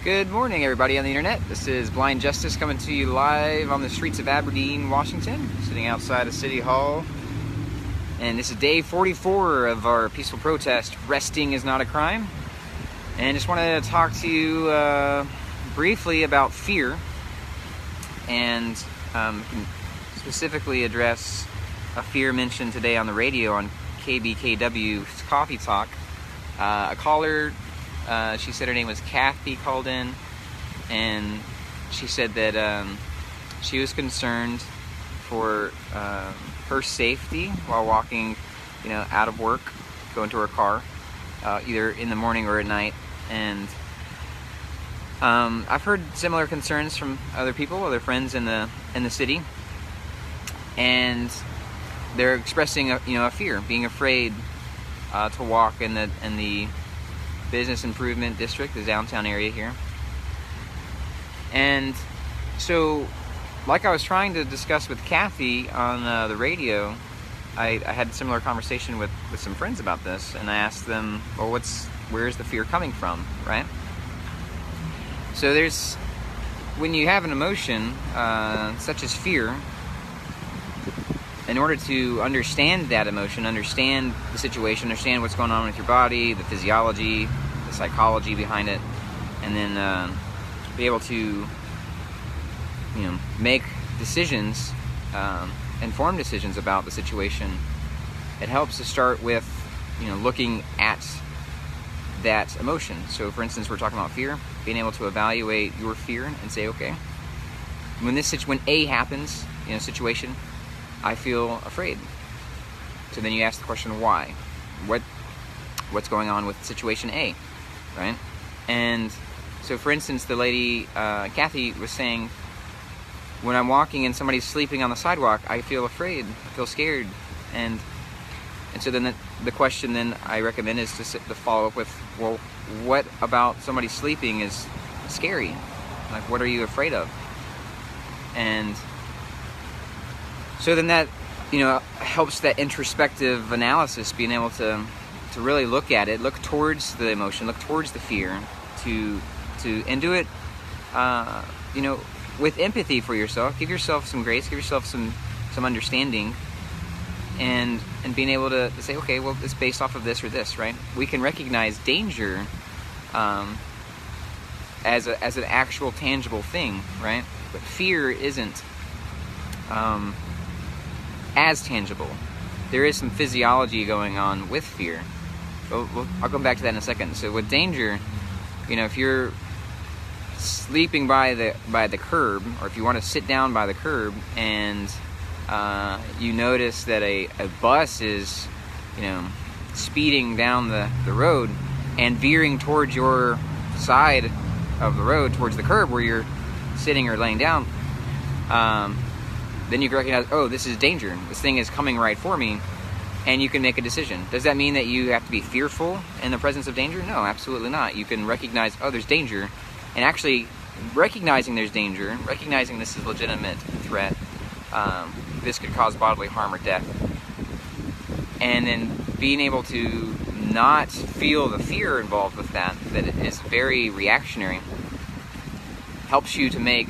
Good morning, everybody on the internet. This is Blind Justice coming to you live on the streets of Aberdeen, Washington, sitting outside of City Hall. And this is day 44 of our peaceful protest, Resting is Not a Crime. And just wanted to talk to you briefly about fear and specifically address a fear mentioned today on the radio on KBKW's Coffee Talk. A caller, she said her name was Kathy, called in, and she said that she was concerned for her safety while walking, out of work, going to her car, either in the morning or at night. And I've heard similar concerns from other people, other friends in the city, and they're expressing a fear, being afraid to walk in the business improvement district, the downtown area here. And so, like I was trying to discuss with Kathy on the radio, I had a similar conversation with some friends about this, and I asked them, well, where's the fear coming from, right? So when you have an emotion such as fear, in order to understand that emotion, understand the situation, understand what's going on with your body, the physiology, the psychology behind it, and then be able to, make decisions, informed decisions about the situation, it helps to start with, looking at that emotion. So, for instance, we're talking about fear, being able to evaluate your fear and say, okay, when A happens in a situation, I feel afraid. So then you ask the question, why? What's going on with situation A, right? And so, for instance, the lady, Kathy, was saying, when I'm walking and somebody's sleeping on the sidewalk, I feel afraid, I feel scared. And so then the question then I recommend is to follow up with, well, what about somebody sleeping is scary? Like, what are you afraid of? And so then that, helps that introspective analysis, being able to really look at it, look towards the emotion, look towards the fear, and do it, with empathy for yourself. Give yourself some grace, give yourself some understanding, and being able to say, okay, well, it's based off of this or this, right? We can recognize danger as an actual tangible thing, right? But fear isn't as tangible. There is some physiology going on with fear. I'll come back to that in a second. So with danger, if you're sleeping by the curb, or if you want to sit down by the curb and you notice that a bus is speeding down the road and veering towards your side of the road, towards the curb where you're sitting or laying down, then you can recognize, oh, this is danger. This thing is coming right for me, and you can make a decision. Does that mean that you have to be fearful in the presence of danger? No, absolutely not. You can recognize, oh, there's danger, and actually recognizing there's danger, recognizing this is a legitimate threat, this could cause bodily harm or death, and then being able to not feel the fear involved with that it is very reactionary, helps you to make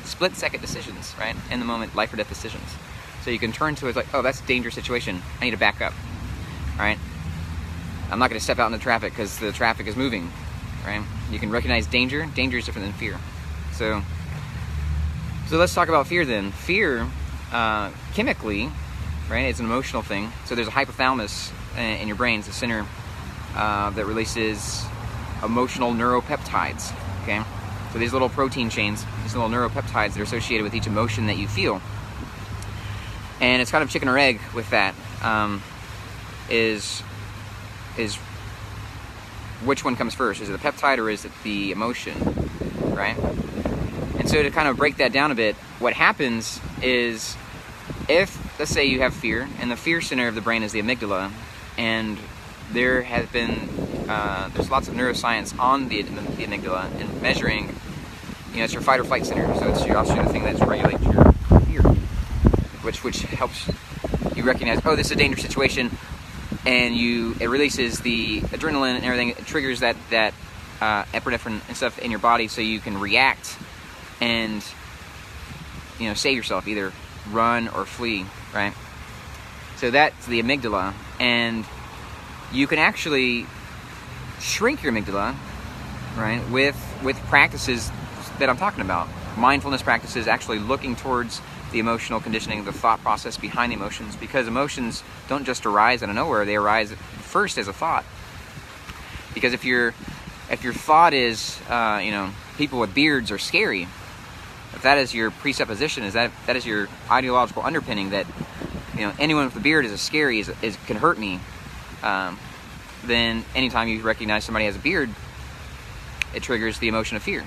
split-second decisions, right? In the moment, life or death decisions. So you can turn to it like, oh, that's a dangerous situation. I need to back up, right? I'm not going to step out into traffic because the traffic is moving, right? You can recognize danger. Danger is different than fear. So let's talk about fear then. Fear, chemically, right? It's an emotional thing. So there's a hypothalamus in your brain, it's the center that releases emotional neuropeptides, okay? So these little protein chains, these little neuropeptides that are associated with each emotion that you feel. And it's kind of chicken or egg with that, is which one comes first? Is it the peptide or is it the emotion, right? And so to kind of break that down a bit, what happens is, if, let's say you have fear, and the fear center of the brain is the amygdala, and there has been, there's lots of neuroscience on the amygdala and measuring, it's your fight or flight center, so it's also the thing that regulates your fear, which helps you recognize, oh, this is a dangerous situation, and it releases the adrenaline and everything. It triggers that epinephrine and stuff in your body so you can react and, you know, save yourself, either run or flee, right? So that's the amygdala, and you can actually shrink your amygdala, right, with practices that I'm talking about. Mindfulness practices, actually looking towards the emotional conditioning, the thought process behind the emotions, because emotions don't just arise out of nowhere, they arise first as a thought. Because if your thought is, you know, people with beards are scary, if that is your presupposition, is that is your ideological underpinning, that, you know, anyone with a beard is scary, can hurt me, then anytime you recognize somebody has a beard, it triggers the emotion of fear,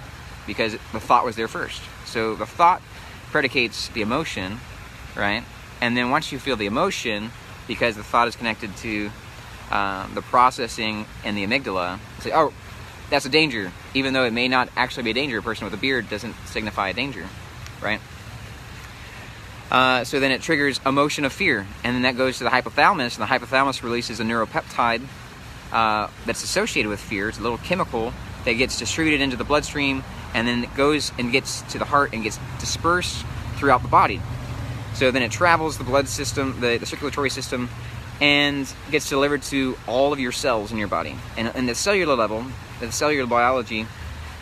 because the thought was there first. So the thought predicates the emotion, right? And then once you feel the emotion, because the thought is connected to the processing and the amygdala, say, oh, that's a danger, even though it may not actually be a danger. A person with a beard doesn't signify a danger, right? So then it triggers emotion of fear, and then that goes to the hypothalamus, and the hypothalamus releases a neuropeptide that's associated with fear. It's a little chemical that gets distributed into the bloodstream, and then it goes and gets to the heart and gets dispersed throughout the body. So then it travels the blood system, the circulatory system, and gets delivered to all of your cells in your body. And in the cellular level, the cellular biology,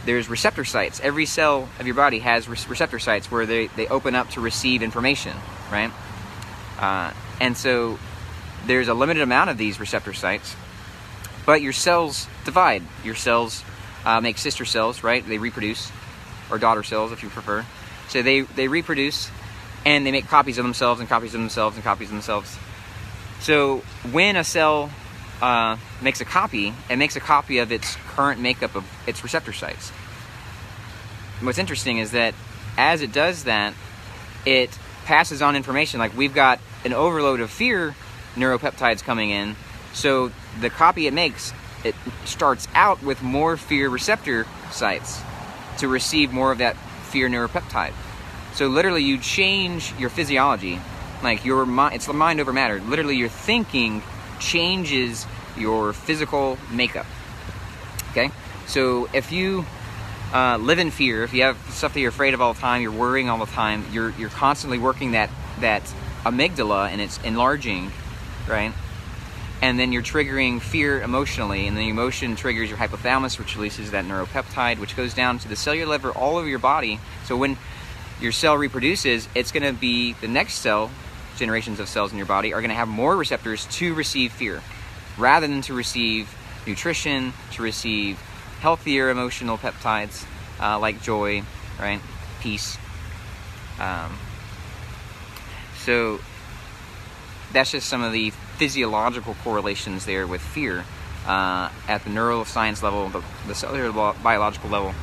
there's receptor sites. Every cell of your body has receptor sites where they open up to receive information, right? And so there's a limited amount of these receptor sites, but your cells divide. Your cells make sister cells, right? They reproduce, or daughter cells if you prefer. So they reproduce, and they make copies of themselves and copies of themselves and copies of themselves. So when a cell makes a copy, it makes a copy of its current makeup of its receptor sites. What's interesting is that as it does that, it passes on information. Like, we've got an overload of fear neuropeptides coming in, so the copy it makes, it starts out with more fear receptor sites to receive more of that fear neuropeptide. So literally you change your physiology. Like, your mind, it's the mind over matter. Literally your thinking changes your physical makeup. Okay? So if you live in fear, if you have stuff that you're afraid of all the time, you're worrying all the time, you're constantly working that amygdala, and it's enlarging, right? And then you're triggering fear emotionally, and the emotion triggers your hypothalamus, which releases that neuropeptide, which goes down to the cellular level all over your body. So when your cell reproduces, it's going to be the next cell, generations of cells in your body, are going to have more receptors to receive fear, rather than to receive nutrition, to receive healthier emotional peptides, like joy, right? Peace. So that's just some of the physiological correlations there with fear at the neuroscience level, the cellular biological level.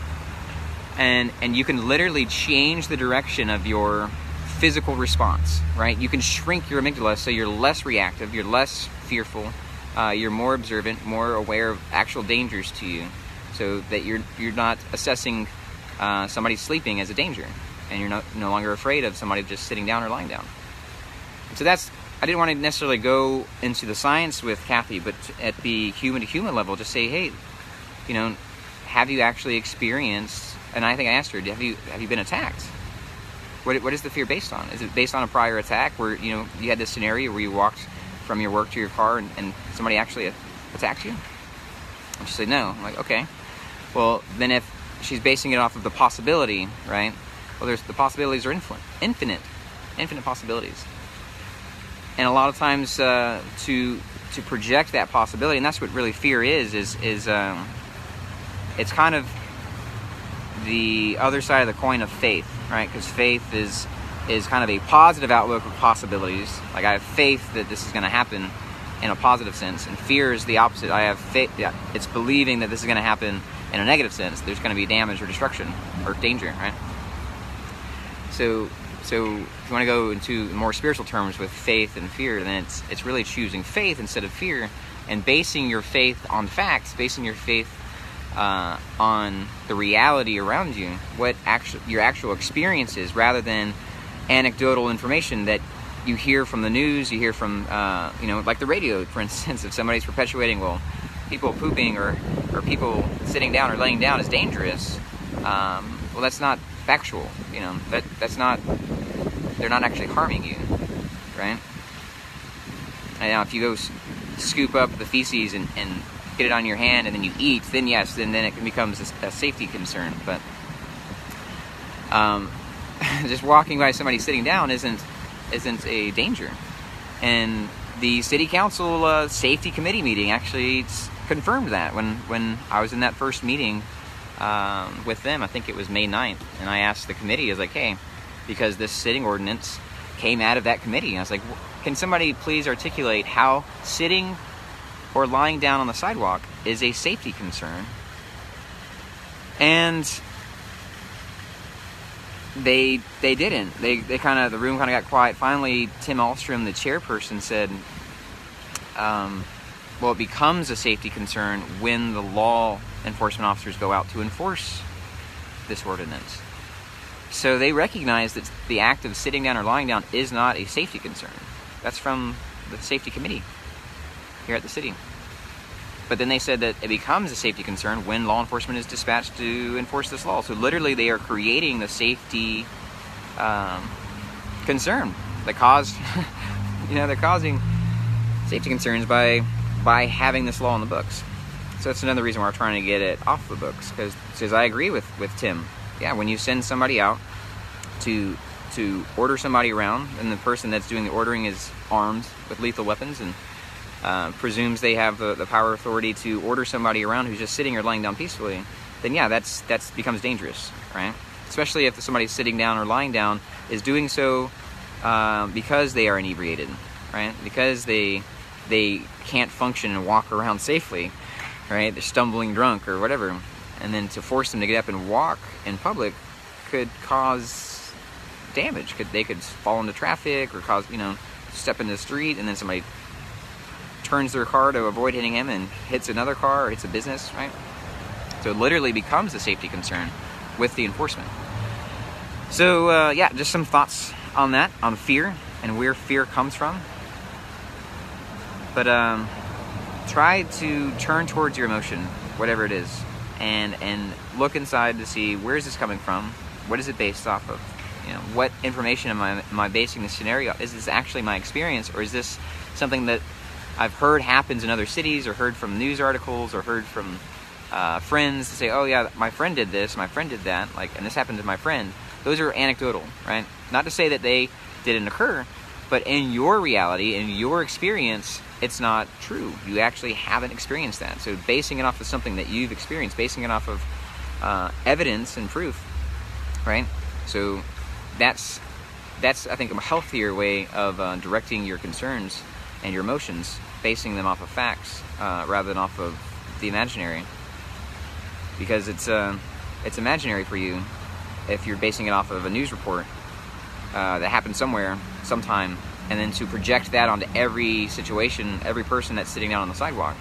And you can literally change the direction of your physical response, right? You can shrink your amygdala so you're less reactive, you're less fearful, you're more observant, more aware of actual dangers to you, so that you're not assessing somebody sleeping as a danger, and you're no longer afraid of somebody just sitting down or lying down. So that's, I didn't want to necessarily go into the science with Kathy, but at the human-to-human level, just say, hey, you know, have you actually experienced, and I think I asked her, have you been attacked? What is the fear based on? Is it based on a prior attack where, you know, you had this scenario where you walked from your work to your car and somebody actually attacked you? And she said, no. I'm like, okay. Well, then if she's basing it off of the possibility, right? Well, the possibilities are infinite possibilities. And a lot of times to project that possibility, and that's what really fear is it's kind of the other side of the coin of faith, right? Because faith is kind of a positive outlook of possibilities. Like, I have faith that this is going to happen in a positive sense, and fear is the opposite. I have faith, yeah, it's believing that this is going to happen in a negative sense. There's going to be damage or destruction or danger, right? So if you want to go into more spiritual terms with faith and fear, then it's really choosing faith instead of fear, and basing your faith on facts, basing your faith on the reality around you, what your actual experience is, rather than anecdotal information that you hear from the news, you hear from, like the radio, for instance. If somebody's perpetuating, well, people pooping or people sitting down or laying down is dangerous, well, that's not factual. You know, that's not, they're not actually harming you, right? And now if you go scoop up the feces and get it on your hand and then you eat, then yes, then it becomes a safety concern. But just walking by somebody sitting down isn't a danger. And the city council safety committee meeting actually confirmed that when I was in that first meeting with them. I think it was May 9th, and I asked the committee, I was like, hey, because this sitting ordinance came out of that committee, and I was like, can somebody please articulate how sitting or lying down on the sidewalk is a safety concern? And they didn't. They kind of, the room kind of got quiet. Finally, Tim Alstrom, the chairperson, said, well, it becomes a safety concern when the law enforcement officers go out to enforce this ordinance. So they recognize that the act of sitting down or lying down is not a safety concern. That's from the safety committee here at the city. But then they said that it becomes a safety concern when law enforcement is dispatched to enforce this law. So literally they are creating the safety concern that caused, they're causing safety concerns by having this law in the books. So that's another reason why we're trying to get it off the books, because I agree with Tim. Yeah, when you send somebody out to order somebody around, and the person that's doing the ordering is armed with lethal weapons and presumes they have the power authority to order somebody around who's just sitting or lying down peacefully, then yeah, that's becomes dangerous, right? Especially if somebody's sitting down or lying down is doing so because they are inebriated, right? Because they can't function and walk around safely, right? They're stumbling drunk or whatever. And then to force them to get up and walk in public could cause damage. They could fall into traffic or cause, step into the street, and then somebody turns their car to avoid hitting him and hits another car or hits a business, right? So it literally becomes a safety concern with the enforcement. So yeah, just some thoughts on that, on fear and where fear comes from. But try to turn towards your emotion, whatever it is, and look inside to see, where is this coming from? What is it based off of? What information am I basing this scenario? Is this actually my experience, or is this something that I've heard happens in other cities, or heard from news articles, or heard from friends to say, oh yeah, my friend did this, my friend did that, and this happened to my friend. Those are anecdotal, right? Not to say that they didn't occur, but in your reality, in your experience, it's not true. You actually haven't experienced that. So basing it off of something that you've experienced, basing it off of evidence and proof, right? So that's I think a healthier way of directing your concerns and your emotions, basing them off of facts rather than off of the imaginary. Because it's imaginary for you if you're basing it off of a news report that happened somewhere, sometime, and then to project that onto every situation, every person that's sitting down on the sidewalk.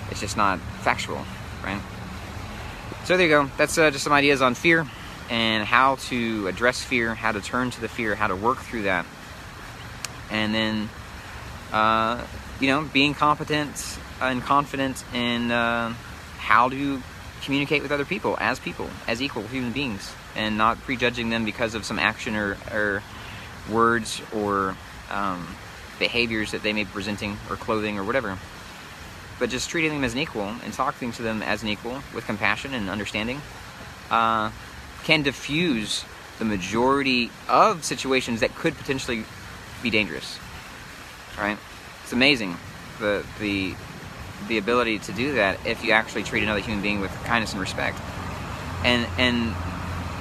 It's just not factual, right? So there you go. That's just some ideas on fear and how to address fear, how to turn to the fear, how to work through that. And then, being competent and confident in how to communicate with other people, as equal human beings, and not prejudging them because of some action or words or behaviors that they may be presenting, or clothing, or whatever, but just treating them as an equal and talking to them as an equal with compassion and understanding can diffuse the majority of situations that could potentially be dangerous. All right, it's amazing the ability to do that if you actually treat another human being with kindness and respect. And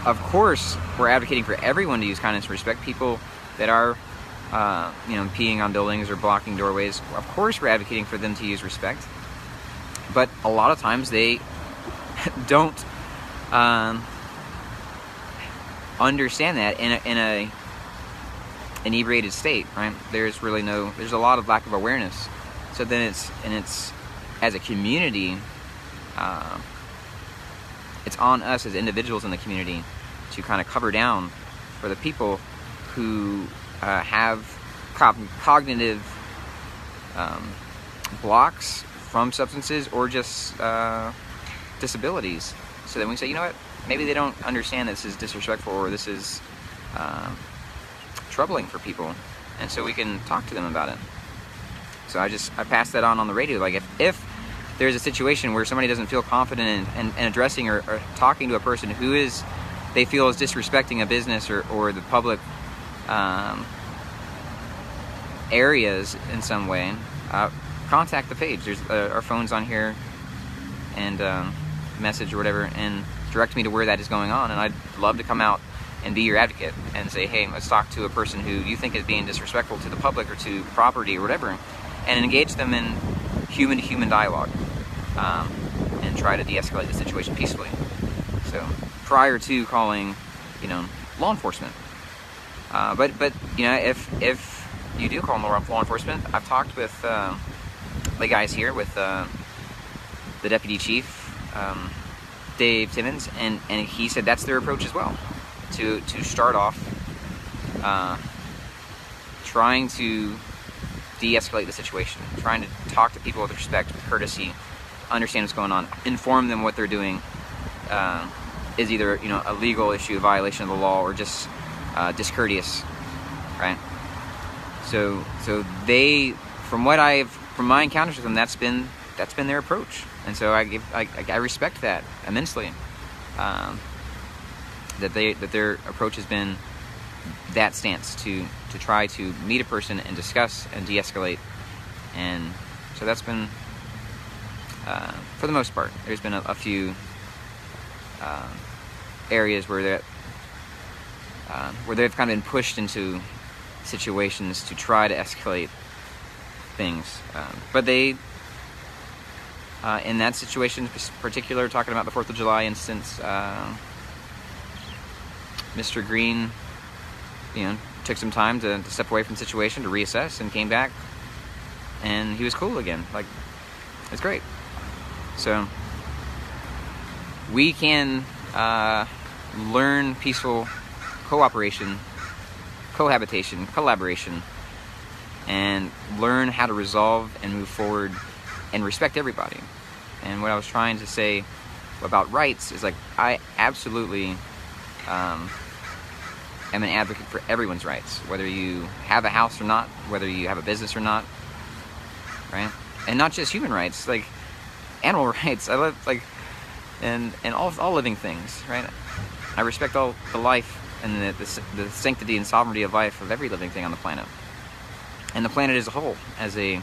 of course, we're advocating for everyone to use kindness and respect. People that are peeing on buildings or blocking doorways, of course we're advocating for them to use respect. But a lot of times they don't understand that in a inebriated state, right? There's a lot of lack of awareness. So then it's as a community, it's on us as individuals in the community to kind of cover down for the people who have cognitive blocks from substances or just disabilities. So then we say, you know what, maybe they don't understand this is disrespectful or this is troubling for people, and so we can talk to them about it. So I pass that on the radio. Like if there's a situation where somebody doesn't feel confident in addressing or talking to a person who they feel is disrespecting a business or the public areas in some way, contact the page. There's our phone's on here, and message or whatever, and direct me to where that is going on. And I'd love to come out and be your advocate and say, hey, let's talk to a person who you think is being disrespectful to the public or to property or whatever, and engage them in human-to-human dialogue, and try to de-escalate the situation peacefully. So prior to calling, law enforcement. But if you do call law enforcement, I've talked with the guys here, with the deputy chief, Dave Timmons, and he said that's their approach as well, to start off trying to de-escalate the situation, trying to talk to people with respect, with courtesy, understand what's going on, inform them what they're doing is either a legal issue, a violation of the law, or just discourteous, right? So they, from my encounters with them, that's been their approach, and so I respect that immensely. That their approach has been that stance to try to meet a person and discuss and de-escalate, and so that's been for the most part. There's been a few areas where they've kind of been pushed into situations to try to escalate things, but they in that situation in particular, talking about the 4th of July instance, Mr. Green took some time to step away from the situation, to reassess, and came back, and he was cool again. Like, it's great. So we can learn peaceful cooperation, cohabitation, collaboration, and learn how to resolve and move forward and respect everybody. And what I was trying to say about rights is, like, I absolutely am an advocate for everyone's rights, whether you have a house or not, whether you have a business or not, right? And not just human rights, like animal rights. I love, like, and all living things, right? I respect all the life and the sanctity and sovereignty of life of every living thing on the planet, and the planet as a whole, as a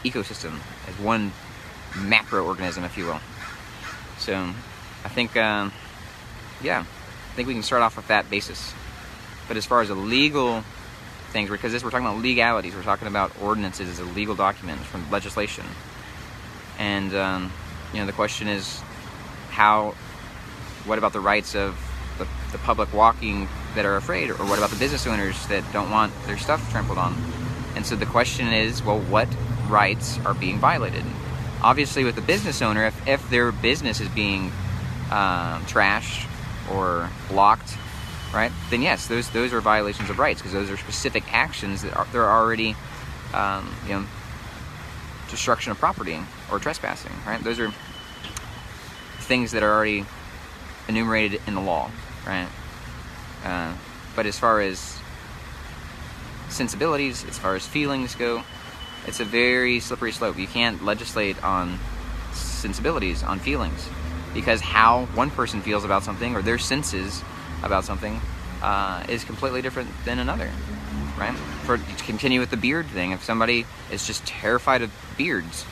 ecosystem, as one macro organism, if you will. So I think I think we can start off with that basis. But as far as the legal things, because we're talking about legalities, we're talking about ordinances as a legal document from legislation, and the question is, what about the rights of the public walking that are afraid, or what about the business owners that don't want their stuff trampled on? And so the question is, well, what rights are being violated? Obviously, with the business owner, if their business is being trashed or blocked, right, then yes, those are violations of rights, because those are specific actions that they're already destruction of property or trespassing, right? Those are things that are already enumerated in the law, right? But as far as sensibilities, as far as feelings go, it's a very slippery slope. You can't legislate on sensibilities, on feelings, because how one person feels about something, or their senses about something, is completely different than another, right? To continue with the beard thing, if somebody is just terrified of beards,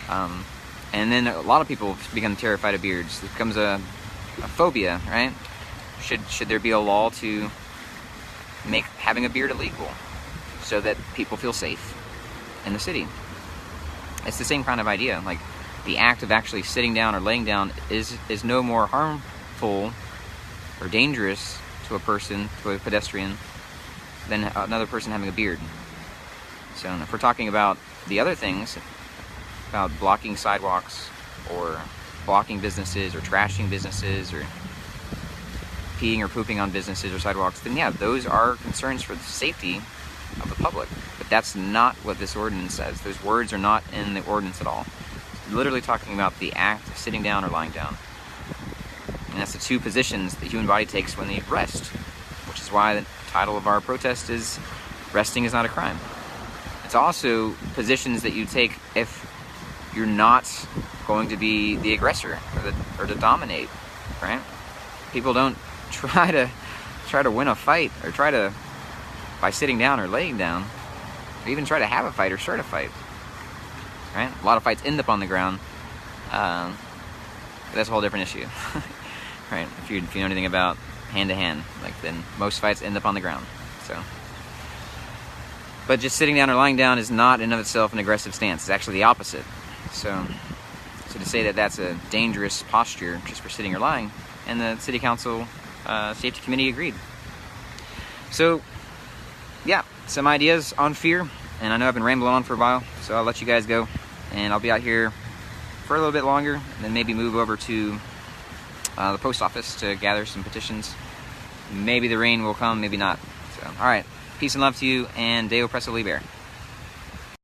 and then a lot of people become terrified of beards, it becomes a phobia, right? Should there be a law to make having a beard illegal so that people feel safe in the city? It's the same kind of idea. Like, the act of actually sitting down or laying down is no more harmful or dangerous to a person, to a pedestrian, than another person having a beard. So if we're talking about the other things, about blocking sidewalks, or blocking businesses, or trashing businesses, or peeing or pooping on businesses or sidewalks, then yeah, those are concerns for the safety of the public. But But that's not what this ordinance says. Those words are not in the ordinance at all. It's literally talking about the act of sitting down or lying down. And that's the two positions the human body takes when they rest, which is why the title of our protest is Resting is Not a Crime. It's also positions that you take if you're not going to be the aggressor or to dominate, right? People don't try to win a fight or by sitting down or laying down, or even try to have a fight or start a fight, right? A lot of fights end up on the ground, but that's a whole different issue, right? If you know anything about hand-to-hand, then most fights end up on the ground. So, but just sitting down or lying down is not in and of itself an aggressive stance. It's actually the opposite. So to say that that's a dangerous posture just for sitting or lying, and the City Council Safety Committee agreed. So, yeah, some ideas on fear, and I know I've been rambling on for a while, so I'll let you guys go, and I'll be out here for a little bit longer, and then maybe move over to the post office to gather some petitions. Maybe the rain will come, maybe not. So, all right, peace and love to you, and Deo Presso Liber.